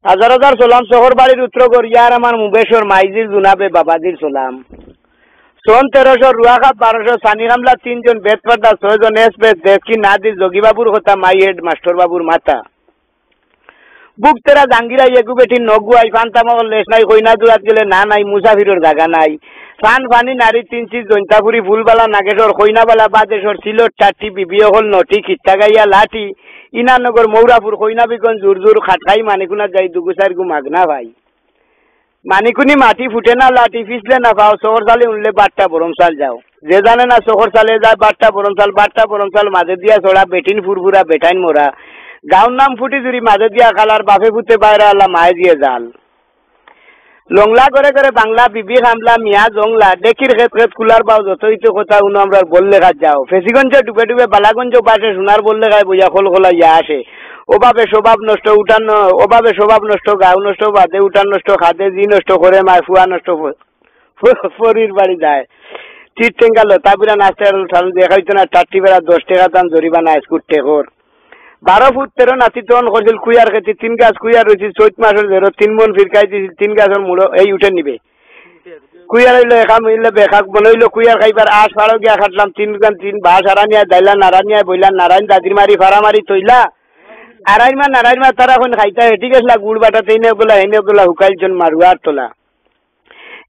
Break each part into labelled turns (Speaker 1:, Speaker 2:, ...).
Speaker 1: হাজার হাজার সালাম শহর বাড়ির উত্তর গড়িয়ার আমার মুবেশ্বর মাইজির জুনাবে বাবাজির সালাম। সন 1300 রুয়াখাত 1200 সানি হামলা 3 জন বেদপর্দা 6 জন এসবেদ দেখি নাদির যোগীবাবুর কথা মাই হেড মাস্টার বাবুর মাথা বুক তেরা জাঙ্গিরা এগু বেটি নগুয়াই ফান্তামল লেস নাই কইনা দুরাত গেলে না নাই মুসাফিরের জায়গা নাই ফান ফানি নারী 3 জৈন্তাপুরি ফুলবালা নাগেশ্বর কইনাবালা বাদেশ্বর সিলট চারটি বিবিও হল নটি খিত্তাগাইয়া লাঠি ইনানগর মৌরাপুর কইনাবিগঞ্জ জোর জোর খাটকাই মানিকুনা যাই দুগুসার গু মাগনা ভাই মানিকুনি মাটি ফুটে না লাঠি ফিসলে না পাও শহর সালে উনলে বাট্টা বরমসাল যাও যে জানে না শহর সালে যায় বাট্টা বরমসাল মাঝে দিয়া ছড়া বেটিন ফুরফুরা বেটাইন মোরা গাঁর নাম ফুটি জুড়ি মাঝে দিয়া খালার বাপে ফুটে বাইরে আল্লাহ মায়ে দিয়ে জাল লংলা করে করে বাংলা বিবি হামলা মিয়া জংলা দেখির খেত খেত কুলার বাউ যতই তো কথা উনো আমরা বললে কাজ যাও ফেসিগঞ্জে ডুবে ডুবে বালাগঞ্জ পাশে সোনার বললে গায়ে বইয়া খোল খোলা ইয়া আসে ওভাবে স্বভাব নষ্ট উঠান ওভাবে স্বভাব নষ্ট গাও নষ্ট বাদে উঠান নষ্ট খাদে জি নষ্ট করে মা ফুয়া নষ্ট ফরির বাড়ি যায় চিট টেঙ্গাল তাবিরা নাচতে দেখাইতো না 4টি বেড়া 10 টাকা দাম জরিমানা স্কুট টেকর 12 ফুট 13 নাতি তখন করছিল কুইয়ার খেতে 3 গাছ কুইয়ার রয়েছে 4 মাসের ধরো 3 মন ফিরকাই দিয়েছিল 3 গাছের মুড়ো এই উঠে নিবে কুইয়ার হইলো একা মিললে বেখাক বলইলো কুইয়ার খাইবার আশ ফাড়ো গিয়া খাটলাম 3 বাস আরানিয়া দাইলা নারানিয়া বইলা নারায়ণ দাদির মারি ফাড়ামারি তৈলা নারায়ণমা তারা এখন খাইতা হেঁটি গেছিলা গুড় বাটাতে এনে বলা হুকাইলজন মারুয়ার তোলা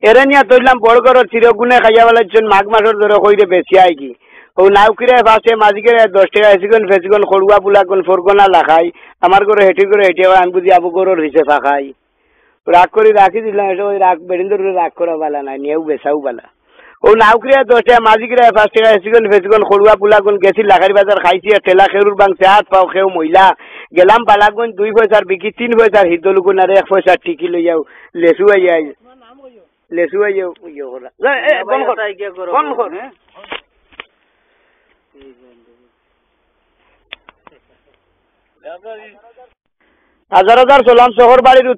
Speaker 1: এরে নিয়া তৈলাম বড় করো চিরগুনে খাইয়া বেলাইজন মাঘ মাসের ধরে কইরে বেশি আই কি ও নাউকিরে ফাঁসে মাঝিকে 10 টাকা এসিগন ফেসিগন খড়ুয়া বুলাগন ফোরগনা লাখাই আমার করে হেঁটে আমি বুঝি আবু গরুর হিসে ফাঁকাই রাগ করে রাখি দিলাম এটা ওই রাগ বেরিন্দর রাগ করা বালা নাই নিয়েও বেসাও বালা ও নাউকিরে 10 টাকা মাঝিকে 5 টাকা এসিগন ফেসিগন খড়ুয়া বুলাগন গেছি লাখারি বাজার খাইছি টেলা খেরুর বাংছে হাত পাও খেও মহিলা গেলাম বালাগঞ্জ 2 পয়সার বিকি 3 পয়সার হিদলুকুন আর 1 পয়সার টিকি লই যাও লেসু আইয়া ইয়ে করা কোন কর হাজার হাজার সালাম শহর বাড়ির